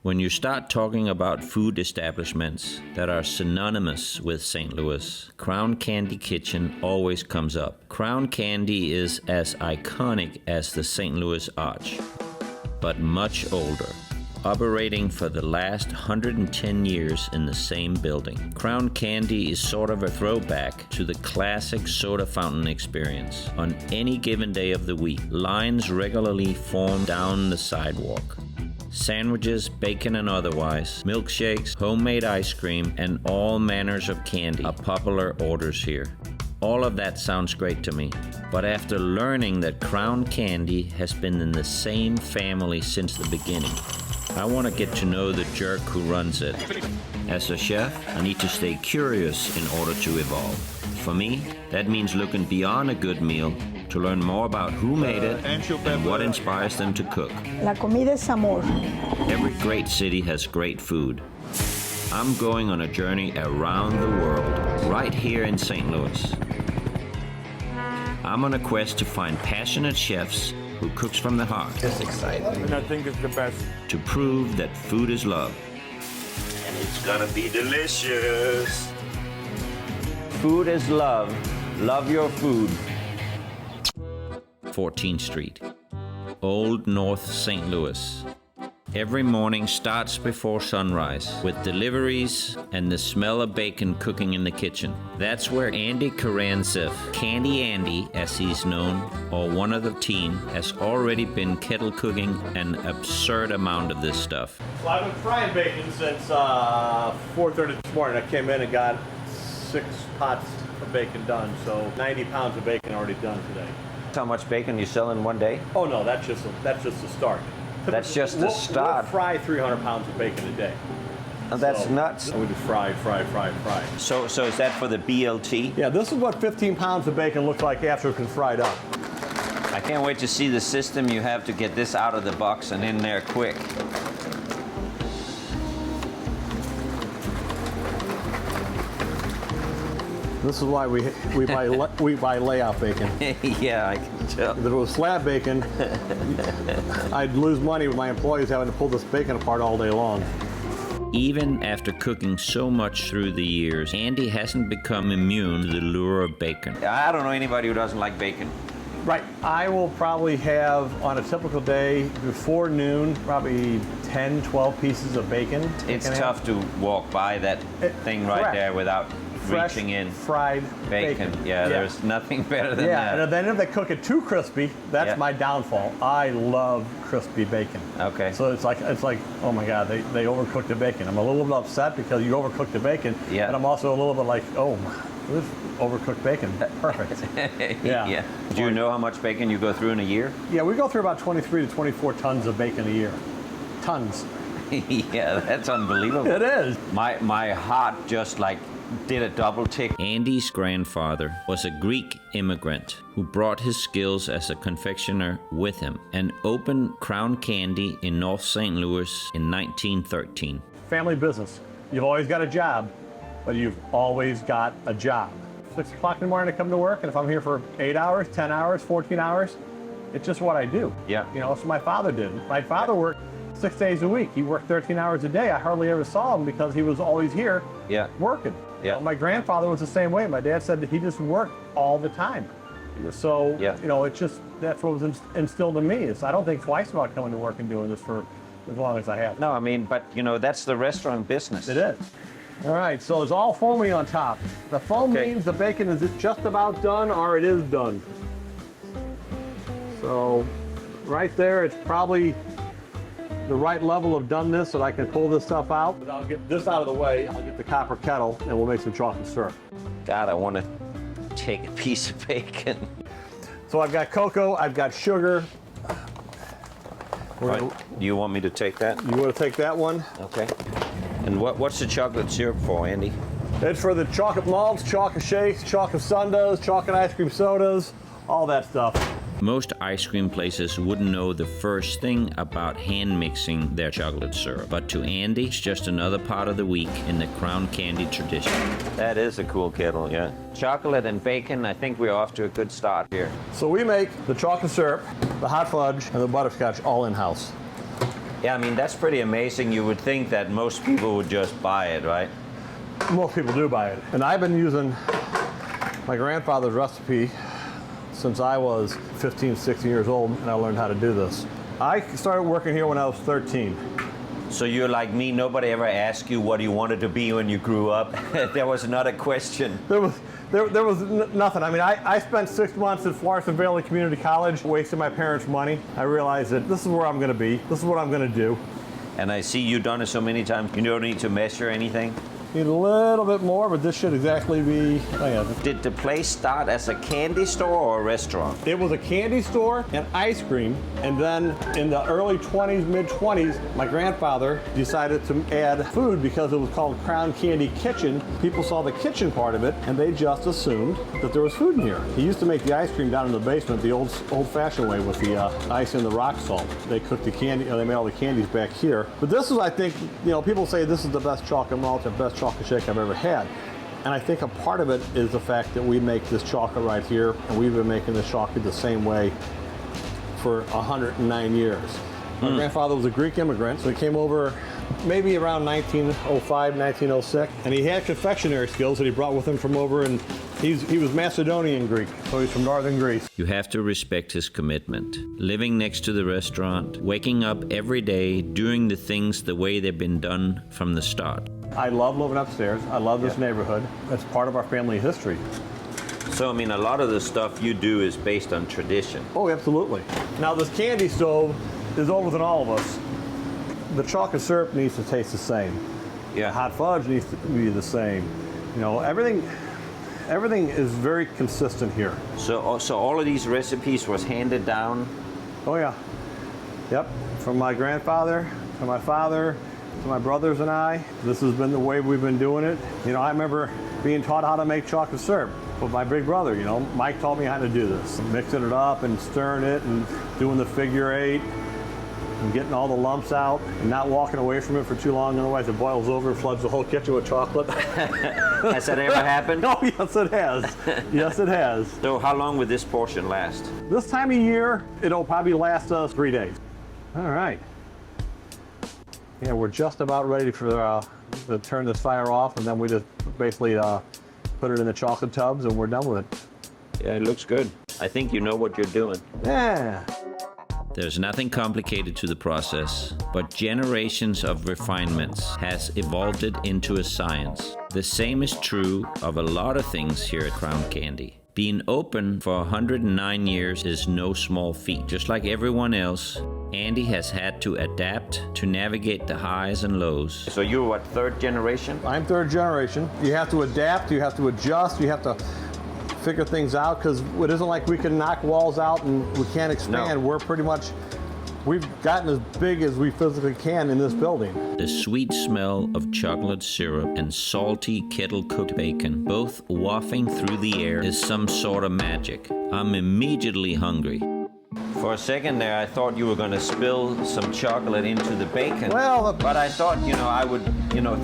When you start talking about food establishments that are synonymous with St. Louis, Crown Candy Kitchen always comes up. Crown Candy is as iconic as the St. Louis Arch, but much older, operating for the last 110 years in the same building. Crown Candy is sort of a throwback to the classic soda fountain experience. On any given day of the week, lines regularly form down the sidewalk. Sandwiches, bacon and otherwise, milkshakes, homemade ice cream, and all manners of candy are popular orders here. All of that sounds great to me, but after learning that Crown Candy has been in the same family since the beginning, I want to get to know the jerk who runs it. As a chef, I need to stay curious in order to evolve. For me, that means looking beyond a good meal to learn more about who made it and what inspires them to cook. La comida es amor. Every great city has great food. I'm going on a journey around the world, right here in St. Louis. I'm on a quest to find passionate chefs who cooks from the heart. It's exciting. And I think it's the best. To prove that food is love. And it's gonna be delicious. Food is love. Love your food. 14th Street, Old North St. Louis. Every morning starts before sunrise with deliveries and the smell of bacon cooking in the kitchen. That's where Andy Karandzieff, Candy Andy as he's known, or one of the team, has already been kettle cooking an absurd amount of this stuff. Well, I've been frying bacon since 4:30 this morning. I came in and got 6 pots of bacon done, so 90 pounds of bacon already done today. How much bacon you sell in one day? Oh no, that's just the start. That's just the start. We'll fry 300 pounds of bacon a day. Oh, that's nuts. We do fry. So is that for the BLT? Yeah, this is what 15 pounds of bacon looks like after it's been fried up. I can't wait to see the system you have to get this out of the box and in there quick. This is why we buy layout bacon. Yeah, I can tell. If it was slab bacon, I'd lose money with my employees having to pull this bacon apart all day long. Even after cooking so much through the years, Andy hasn't become immune to the lure of bacon. I don't know anybody who doesn't like bacon. Right. I will probably have, on a typical day, before noon, probably 10, 12 pieces of bacon. It's tough to walk by that thing right correct. there without Fresh, reaching in. fried bacon. Yeah, there's nothing better than that. And then if they cook it too crispy, that's my downfall. I love crispy bacon. Okay. So it's like, oh my God, they overcooked the bacon. I'm a little bit upset because you overcooked the bacon. Yeah. And I'm also a little bit like, oh, this is overcooked bacon. Perfect. Yeah. Do you know how much bacon you go through in a year? Yeah, we go through about 23 to 24 tons of bacon a year. Tons. Yeah, that's unbelievable. It is. My heart just like did a double tick. Andy's grandfather was a Greek immigrant who brought his skills as a confectioner with him and opened Crown Candy in North St. Louis in 1913. Family business. You've always got a job, but you've always got a job. 6 o'clock in the morning I come to work, and if I'm here for 8 hours, 10 hours, 14 hours, it's just what I do. Yeah. You know, that's what my father did. My father worked 6 days a week. He worked 13 hours a day. I hardly ever saw him because he was always here working. Yeah. My grandfather was the same way. My dad said that he just worked all the time. So, you know, it's just, that's what was instilled in me. Is I don't think twice about coming to work and doing this for as long as I have. No, I mean, but you know, that's the restaurant business. It is. All right, so it's all foamy on top. The foam means the bacon is just about done or it is done. So right there, it's probably the right level of doneness so that I can pull this stuff out. But I'll get this out of the way. I'll get the copper kettle and we'll make some chocolate syrup. God, I want to take a piece of bacon. So I've got cocoa, I've got sugar. Right. Do you want me to take that? You want to take that one? Okay. And what's the chocolate syrup for, Andy? It's for the chocolate malts, chocolate shakes, chocolate sundaes, chocolate ice cream sodas, all that stuff. Most ice cream places wouldn't know the first thing about hand mixing their chocolate syrup. But to Andy, it's just another part of the week in the Crown Candy tradition. That is a cool kettle, yeah. Chocolate and bacon, I think we're off to a good start here. So we make the chocolate syrup, the hot fudge, and the butterscotch all in-house. Yeah, I mean, that's pretty amazing. You would think that most people would just buy it, right? Most people do buy it. And I've been using my grandfather's recipe since I was 15, 16 years old, and I learned how to do this. I started working here when I was 13. So you're like me, nobody ever asked you what you wanted to be when you grew up? There was not a question. There was nothing. I mean, I spent 6 months at Florissant Valley Community College wasting my parents' money. I realized that this is where I'm going to be. This is what I'm going to do. And I see you've done it so many times, you don't need to measure anything? Need a little bit more, but this should exactly be, oh yeah. Did the place start as a candy store or a restaurant? It was a candy store and ice cream, and then in the early 20s, mid-20s, my grandfather decided to add food because it was called Crown Candy Kitchen. People saw the kitchen part of it, and they just assumed that there was food in here. He used to make the ice cream down in the basement the old-fashioned way with the ice and the rock salt. They cooked the candy, they made all the candies back here. But this is, I think, people say this is the best chocolate malt, the best chocolate shake I've ever had. And I think a part of it is the fact that we make this chocolate right here, and we've been making this chocolate the same way for 109 years. My grandfather was a Greek immigrant, so he came over maybe around 1905, 1906, and he had confectionery skills that he brought with him from over, and he was Macedonian Greek, so he's from northern Greece. You have to respect his commitment. Living next to the restaurant, waking up every day, doing the things the way they've been done from the start. I love living upstairs. I love this neighborhood. It's part of our family history. So, I mean, a lot of the stuff you do is based on tradition. Oh, absolutely. Now, this candy stove is older than all of us. The chocolate syrup needs to taste the same. Yeah. Hot fudge needs to be the same. Everything is very consistent here. So all of these recipes was handed down? Oh, yeah. Yep. From my grandfather to my father to my brothers and I. This has been the way we've been doing it. I remember being taught how to make chocolate syrup with my big brother. Mike taught me how to do this. Mixing it up and stirring it and doing the figure eight and getting all the lumps out and not walking away from it for too long, otherwise it boils over and floods the whole kitchen with chocolate. Has that ever happened? Oh, yes, it has. Yes, it has. So how long would this portion last? This time of year, it'll probably last us 3 days. All right. Yeah, we're just about ready to turn this fire off, and then we just basically put it in the chocolate tubs, and we're done with it. Yeah, it looks good. I think you know what you're doing. Yeah. There's nothing complicated to the process, but generations of refinements has evolved it into a science. The same is true of a lot of things here at Crown Candy. Being open for 109 years is no small feat. Just like everyone else, Andy has had to adapt to navigate the highs and lows. So you're what, third generation? I'm third generation. You have to adapt, you have to adjust, you have to figure things out, because it isn't like we can knock walls out and we can't expand. No. We've gotten as big as we physically can in this building. The sweet smell of chocolate syrup and salty kettle-cooked bacon, both wafting through the air, is some sort of magic. I'm immediately hungry. For a second there, I thought you were going to spill some chocolate into the bacon. Well, but I thought, I would,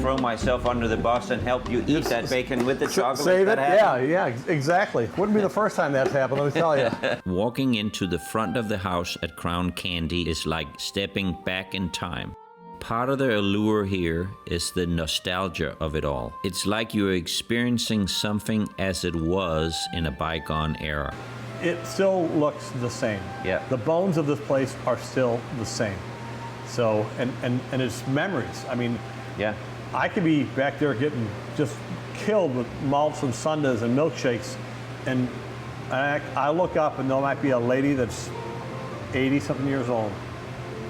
throw myself under the bus and help you eat that bacon with the chocolate. Save it? Yeah, exactly. Wouldn't be the first time that's happened, let me tell you. Walking into the front of the house at Crown Candy is like stepping back in time. Part of the allure here is the nostalgia of it all. It's like you're experiencing something as it was in a bygone era. It still looks the same. Yeah. The bones of this place are still the same. So, and it's memories. I mean, yeah. I could be back there getting just killed with malts and sundaes and milkshakes, and I look up and there might be a lady that's 80-something years old,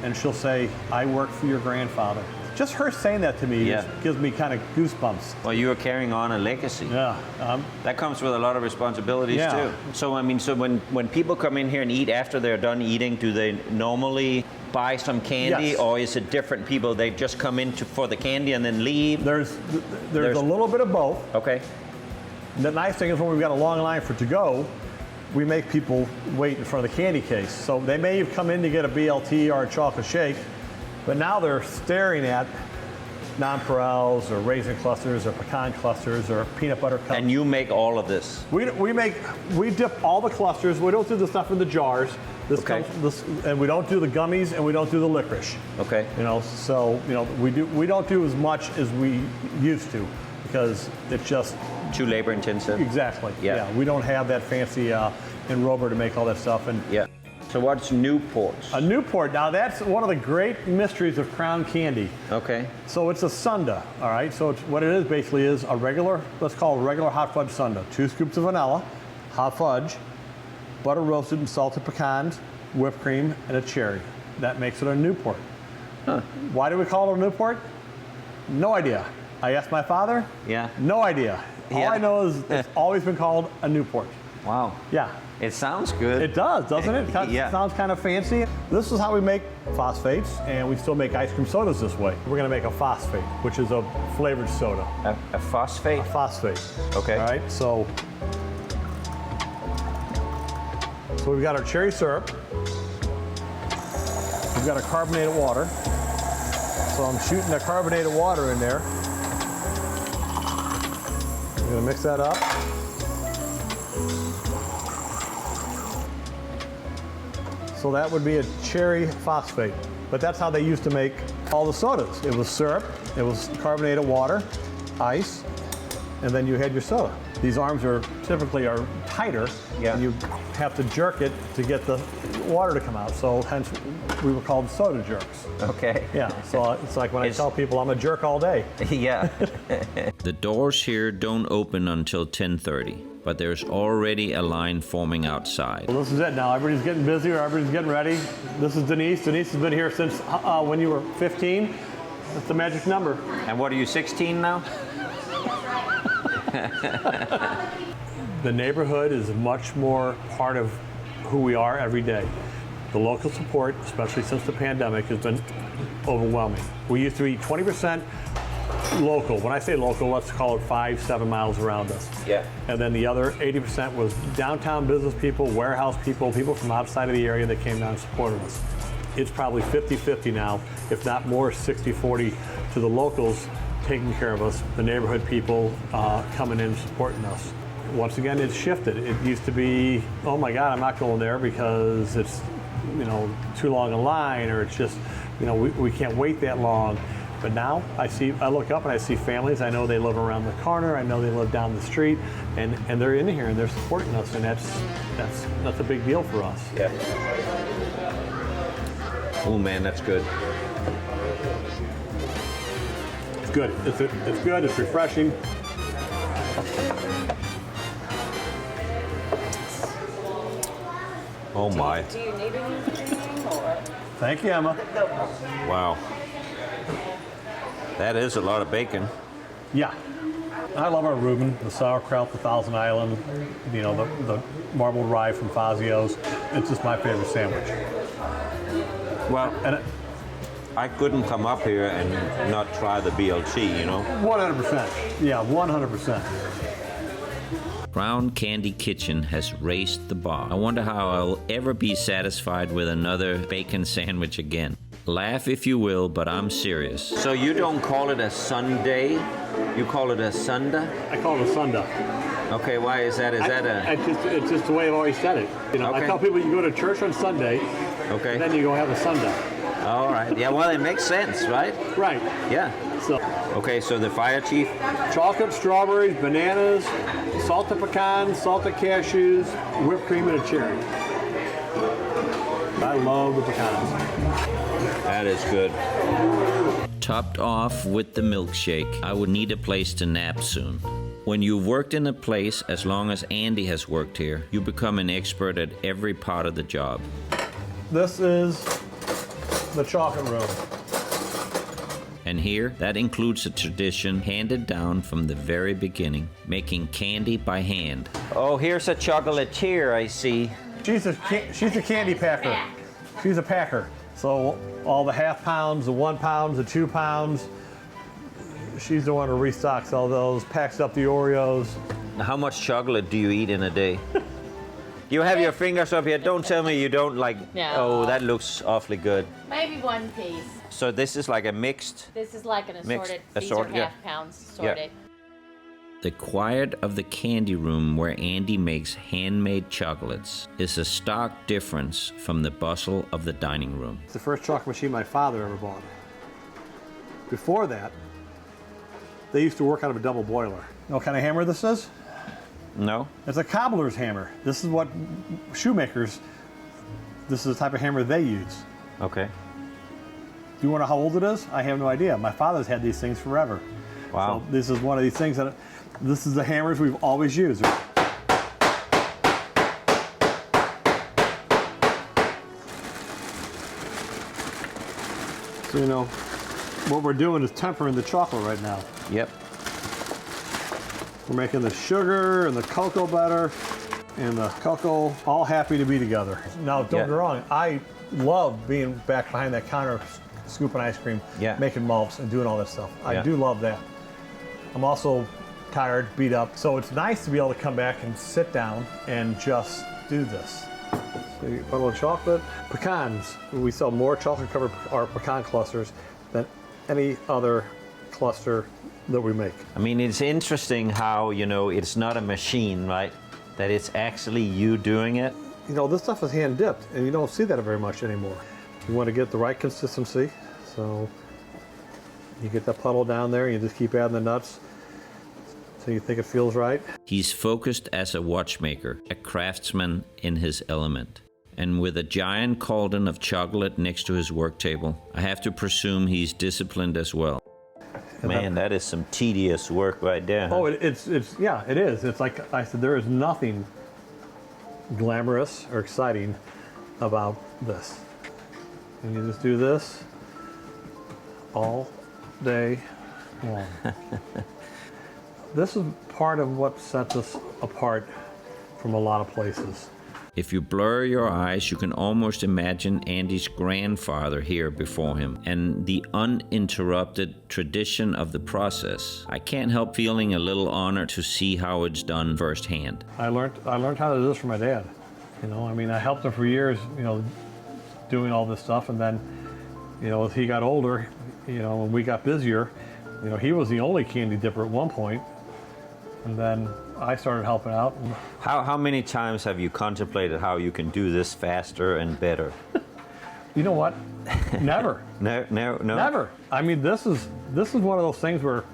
and she'll say, "I work for your grandfather." Just her saying that to me just gives me kind of goosebumps. Well, you are carrying on a legacy. Yeah. That comes with a lot of responsibilities too. So, when people come in here and eat after they're done eating, do they normally buy some candy, yes, or is it different people? They just come in for the candy and then leave? There's a little bit of both. Okay. The nice thing is when we've got a long line for to-go, we make people wait in front of the candy case. So they may have come in to get a BLT or a chocolate shake, but now they're staring at nonpareils or raisin clusters or pecan clusters or peanut butter cups. And you make all of this? We dip all the clusters. We don't do the stuff in the jars. Okay. And we don't do the gummies and we don't do the licorice. Okay. You know, so you know we don't do as much as we used to because it's just Too labor intensive. exactly. Yeah. We don't have that fancy enrober to make all that stuff. And Yeah. So what's Newport's? a Newport. Now that's one of the great mysteries of Crown Candy. Okay. So it's a sundae, all right? So what it is basically is a regular, let's call it a regular hot fudge sundae. 2 scoops of vanilla, hot fudge, butter roasted and salted pecans, whipped cream, and a cherry. That makes it a Newport. Huh. Why do we call it a Newport? No idea. I asked my father. Yeah. No idea. All Yeah. I know is it's always been called a Newport. Wow. Yeah. It sounds good. It does, doesn't it? Yeah. It sounds kind of fancy. This is how we make phosphates, and we still make ice cream sodas this way. We're gonna make a phosphate, which is a flavored soda. A phosphate? A phosphate. Okay. All right, so we've got our cherry syrup. We've got our carbonated water. So I'm shooting the carbonated water in there. I'm gonna mix that up. So that would be a cherry phosphate. But that's how they used to make all the sodas. It was syrup, it was carbonated water, ice, and then you had your soda. These arms are typically tighter, Yeah. and you have to jerk it to get the water to come out. So hence we were called soda jerks. Okay. Yeah, so it's like when I It's- tell people I'm a jerk all day. Yeah. The doors here don't open until 10:30, but there's already a line forming outside. Well, this is it now. Everybody's getting busy or everybody's getting ready. This is Denise. Denise has been here since when you were 15. That's the magic number. And what are you, 16 now? The neighborhood is much more part of who we are every day. The local support, especially since the pandemic, has been overwhelming. We used to be 20% local. When I say local, let's call it 5-7 miles around us. Yeah. And then the other 80% was downtown business people, warehouse people, people from outside of the area that came down and supported us. It's probably 50-50 now, if not more, 60-40 to the locals taking care of us, the neighborhood people coming in and supporting us. Once again, it's shifted. It used to be, oh my God, I'm not going there because it's, you know, too long a line, or it's just, you know, we can't wait that long. But now I look up and I see families. I know they live around the corner. I know they live down the street, and they're in here and they're supporting us, and that's a big deal for us. Yeah. Oh man, that's good. It's good. It's good. It's refreshing. Oh my. Do you need anything or? Thank you, Emma. Wow. That is a lot of bacon. Yeah. I love our Reuben, the sauerkraut, the Thousand Island, you know, the marbled rye from Fazio's. It's just my favorite sandwich. Well, And I couldn't come up here and not try the BLT, you know? 100%. Yeah, 100%. Crown Candy Kitchen has raised the bar. I wonder how I'll ever be satisfied with another bacon sandwich again. Laugh if you will, but I'm serious. So you don't call it a Sunday, you call it a Sunday? I call it a sundae. Okay, why is that? Is that a... It's just the way I've always said it. You know, Okay. I tell people you go to church on Sunday, Okay. and then you go have a sundae. All right. Yeah, well, it makes sense, right? Right. Yeah. So, Okay, so the fire chief, chocolate, strawberries, bananas, salted pecans, salted cashews, whipped cream, and a cherry. I love the pecans. that is good. Topped off with the milkshake. I would need a place to nap soon. When you've worked in a place as long as Andy has worked here, you become an expert at every part of the job. This is the chocolate room. And here, that includes a tradition handed down from the very beginning, making candy by hand. Oh, here's a chocolatier, I see. She's a candy packer. She's a packer. So all the half pounds, the 1 pounds, the 2 pounds, she's the one who restocks all those, packs up the Oreos. How much chocolate do you eat in a day? You have your fingers up here. Don't tell me you don't like... No. Oh, that looks awfully good. Maybe one piece. So this is like a mixed... This is like an Mixed, assorted. These assorted, are yeah. half pounds assorted. The quiet of the candy room where Andy makes handmade chocolates is a stark difference from the bustle of the dining room. It's the first chocolate machine my father ever bought. Before that, they used to work out of a double boiler. You know what kind of hammer this is? No? It's a cobbler's hammer. This is what shoemakers, this is the type of hammer they use. Okay. Do you want to know how old it is? I have no idea. My father's had these things forever. Wow. So this is one of these things that, this is the hammers we've always used. So, you know, what we're doing is tempering the chocolate right now. Yep. We're making the sugar and the cocoa butter and the cocoa all happy to be together. Now, don't get me wrong, I love being back behind that counter scooping ice cream, making malts and doing all this stuff. I do love that. I'm also tired, beat up, so it's nice to be able to come back and sit down and just do this. So you put a little chocolate. Pecans, we sell more chocolate covered or pecan clusters than any other cluster that we make. I mean, it's interesting how, you know, it's not a machine, right? That it's actually you doing it. You know, this stuff is hand dipped, and you don't see that very much anymore. You want to get the right consistency, so you get that puddle down there, you just keep adding the nuts so you think it feels right. He's focused as a watchmaker, a craftsman in his element. And with a giant cauldron of chocolate next to his work table, I have to presume he's disciplined as well. Man, that is some tedious work right there. Oh, it's yeah, it is. It's like I said, there is nothing glamorous or exciting about this. And you just do this all day long. This is part of what sets us apart from a lot of places. If you blur your eyes, you can almost imagine Andy's grandfather here before him and the uninterrupted tradition of the process. I can't help feeling a little honored to see how it's done firsthand. I learned how to do this from my dad. You know, I mean, I helped him for years, you know, doing all this stuff, and then, you know, as he got older, you know, and we got busier, you know, he was the only candy dipper at one point, and then I started helping out. How many times have you contemplated how you can do this faster and better? You know what? Never. No. Never. I mean, this is one of those things where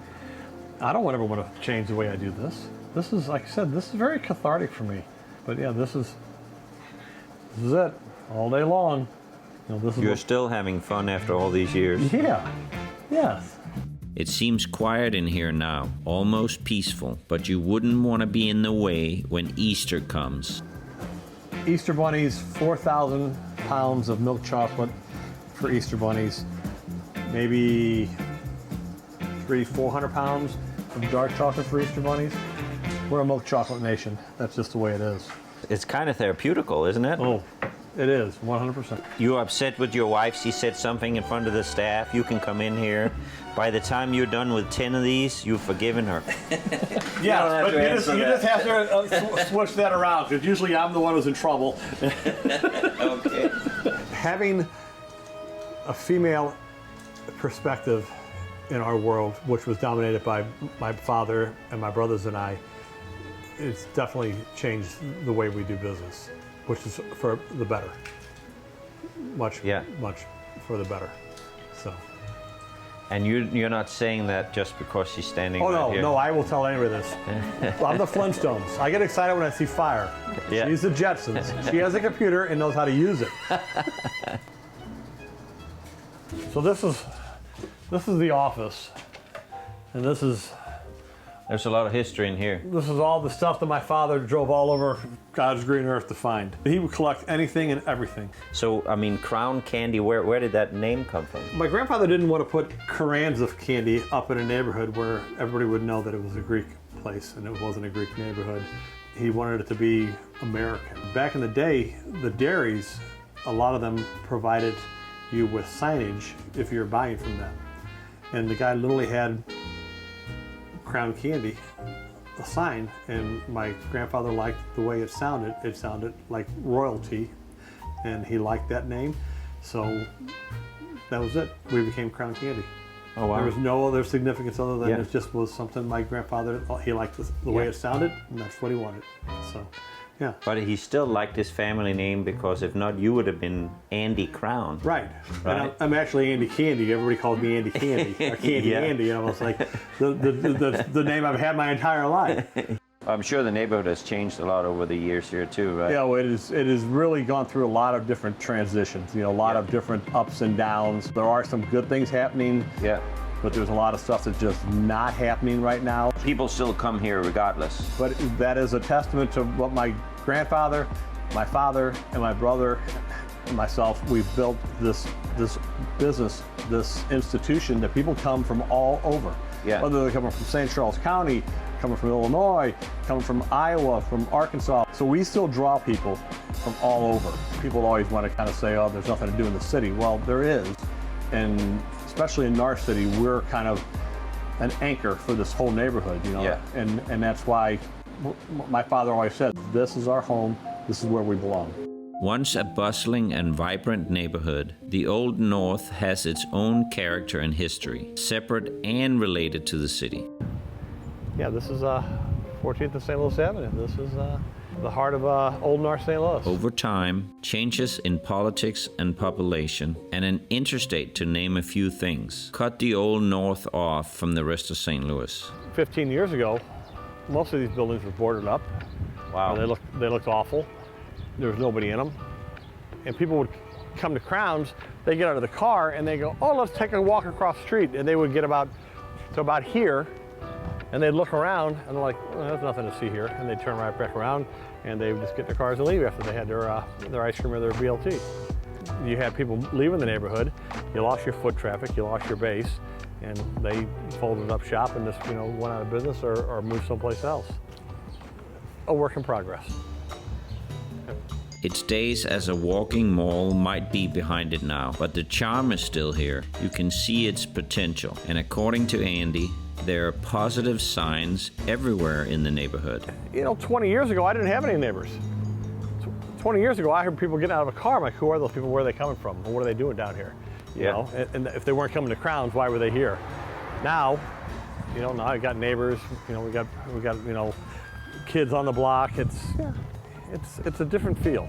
I don't ever want to change the way I do this. This is, like I said, this is very cathartic for me. But yeah, this is it all day long. You know, this is You're still having fun after all these years. Yeah. Yes. It seems quiet in here now, almost peaceful, but you wouldn't want to be in the way when Easter comes. Easter bunnies, 4,000 pounds of milk chocolate for Easter bunnies. Maybe 300-400 pounds of dark chocolate for Easter bunnies. We're a milk chocolate nation. That's just the way it is. It's kind of therapeutical, isn't it? Oh, it is, 100%. You're upset with your wife, she said something in front of the staff, you can come in here. By the time you're done with 10 of these, you've forgiven her. Yeah, but you just have to switch that around, because usually I'm the one who's in trouble. Okay. Having a female perspective in our world, which was dominated by my father and my brothers and I, it's definitely changed the way we do business, which is for the better. Much for the better. So. And you're not saying that just because she's standing right here? Oh, no, I will tell anybody this. I'm the Flintstones. I get excited when I see fire. Yeah. She's the Jetsons. She has a computer and knows how to use it. So this is the office, and There's a lot of history in here. this is all the stuff that my father drove all over God's green earth to find. He would collect anything and everything. So, I mean, Crown Candy, where did that name come from? My grandfather didn't want to put Karandzieff candy up in a neighborhood where everybody would know that it was a Greek place and it wasn't a Greek neighborhood. He wanted it to be American. Back in the day, the dairies, a lot of them provided you with signage if you're buying from them. And the guy literally had Crown Candy, a sign, and my grandfather liked the way it sounded. It sounded like royalty, and he liked that name. So that was it. We became Crown Candy. Oh, wow. There was no other significance other than Yeah. it just was something my grandfather, he liked the way it sounded, and that's what he wanted. So, yeah. But he still liked his family name because if not, you would have been Andy Crown. Right. Right. And I'm actually Andy Candy. Everybody calls me Andy Candy, or Candy Yeah. Andy. You know, it's like the name I've had my entire life. I'm sure the neighborhood has changed a lot over the years here too, right? Yeah, well, it has really gone through a lot of different transitions, you know, a lot of different ups and downs. There are some good things happening, Yeah. but there's a lot of stuff that's just not happening right now. People still come here regardless. But that is a testament to what my grandfather, my father, and my brother, and myself, we've built this business, this institution that people come from all over. Yeah. Whether they're coming from St. Charles County, coming from Illinois, coming from Iowa, from Arkansas. So we still draw people from all over. People always want to kind of say, oh, there's nothing to do in the city. Well, there is. And especially in our city, we're kind of an anchor for this whole neighborhood, you know. Yeah. And that's why my father always said, this is our home, this is where we belong. Once a bustling and vibrant neighborhood, the Old North has its own character and history, separate and related to the city. Yeah, this is 14th and St. Louis Avenue. This is the heart of Old North St. Louis. Over time, changes in politics and population, and an interstate to name a few things, cut the Old North off from the rest of St. Louis. 15 years ago, most of these buildings were boarded up. Wow. They looked awful. There was nobody in them. And people would come to Crowns, they get out of the car and they go, oh, let's take a walk across the street. And they would get about here, and they'd look around and they're like, well, there's nothing to see here. And they'd turn right back around and they would just get in their cars and leave after they had their ice cream or their BLT. You had people leaving the neighborhood, you lost your foot traffic, you lost your base, and they folded up shop and just, went out of business or moved someplace else. A work in progress. Its days as a walking mall might be behind it now, but the charm is still here. You can see its potential, and according to Andy, there are positive signs everywhere in the neighborhood. 20 years ago, I didn't have any neighbors. 20 years ago, I heard people getting out of a car. I'm like, who are those people? Where are they coming from? And what are they doing down here? You know? And if they weren't coming to Crowns, why were they here? Now, now I got neighbors. We got kids on the block. It's a different feel.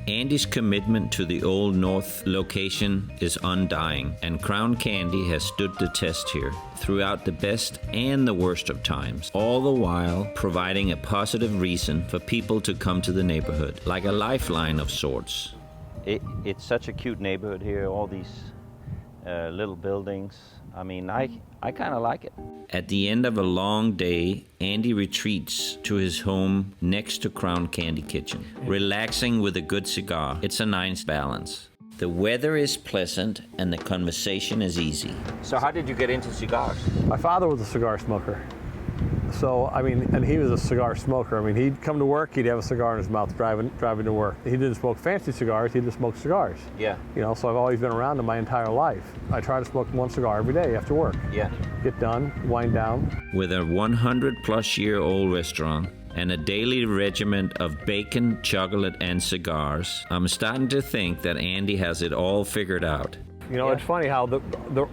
Andy's commitment to the Old North location is undying, and Crown Candy has stood the test here throughout the best and the worst of times, all the while providing a positive reason for people to come to the neighborhood, like a lifeline of sorts. It's such a cute neighborhood here, all these little buildings. I mean, I kind of like it. At the end of a long day, Andy retreats to his home next to Crown Candy Kitchen, relaxing with a good cigar. It's a nice balance. The weather is pleasant and the conversation is easy. So how did you get into cigars? My father was a cigar smoker. So, and he was a cigar smoker. He'd come to work, he'd have a cigar in his mouth driving to work. He didn't smoke fancy cigars, he just smoked cigars. Yeah. So I've always been around him my entire life. I try to smoke one cigar every day after work. Yeah. Get done, wind down. With a 100-plus-year-old restaurant and a daily regiment of bacon, chocolate, and cigars, I'm starting to think that Andy has it all figured out. It's funny how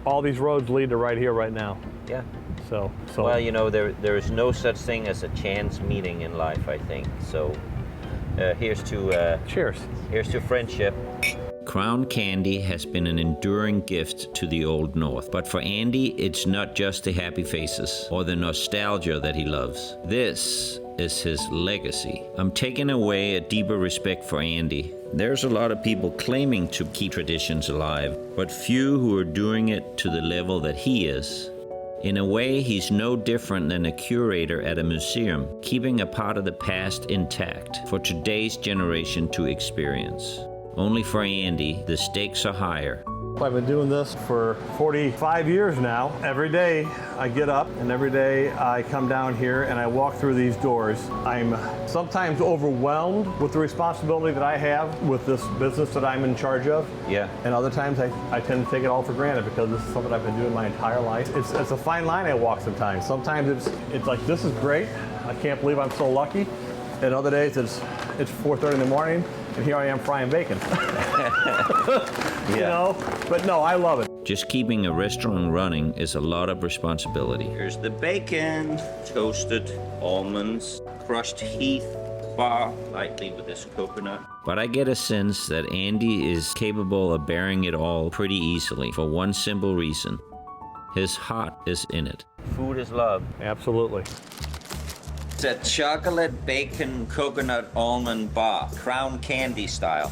all these roads lead to right here, right now. Yeah. So. Well, there is no such thing as a chance meeting in life, I think. So here's to cheers. Here's to friendship. Crown Candy has been an enduring gift to the Old North, but for Andy, it's not just the happy faces or the nostalgia that he loves. This is his legacy. I'm taking away a deeper respect for Andy. There's a lot of people claiming to keep traditions alive, but few who are doing it to the level that he is. In a way, he's no different than a curator at a museum, keeping a part of the past intact for today's generation to experience. Only for Andy, the stakes are higher. I've been doing this for 45 years now. Every day I get up and every day I come down here and I walk through these doors. I'm sometimes overwhelmed with the responsibility that I have with this business that I'm in charge of. Yeah. And other times I tend to take it all for granted because this is something I've been doing my entire life. It's a fine line I walk sometimes. Sometimes it's like, this is great. I can't believe I'm so lucky. And other days it's 4:30 in the morning and here I am frying bacon. You know? But no, I love it. Just keeping a restaurant running is a lot of responsibility. Here's the bacon, toasted almonds, crushed heath, bar lightly with this coconut. But I get a sense that Andy is capable of bearing it all pretty easily for one simple reason. His heart is in it. Food is love. Absolutely. It's a chocolate bacon coconut almond bar, crown candy style.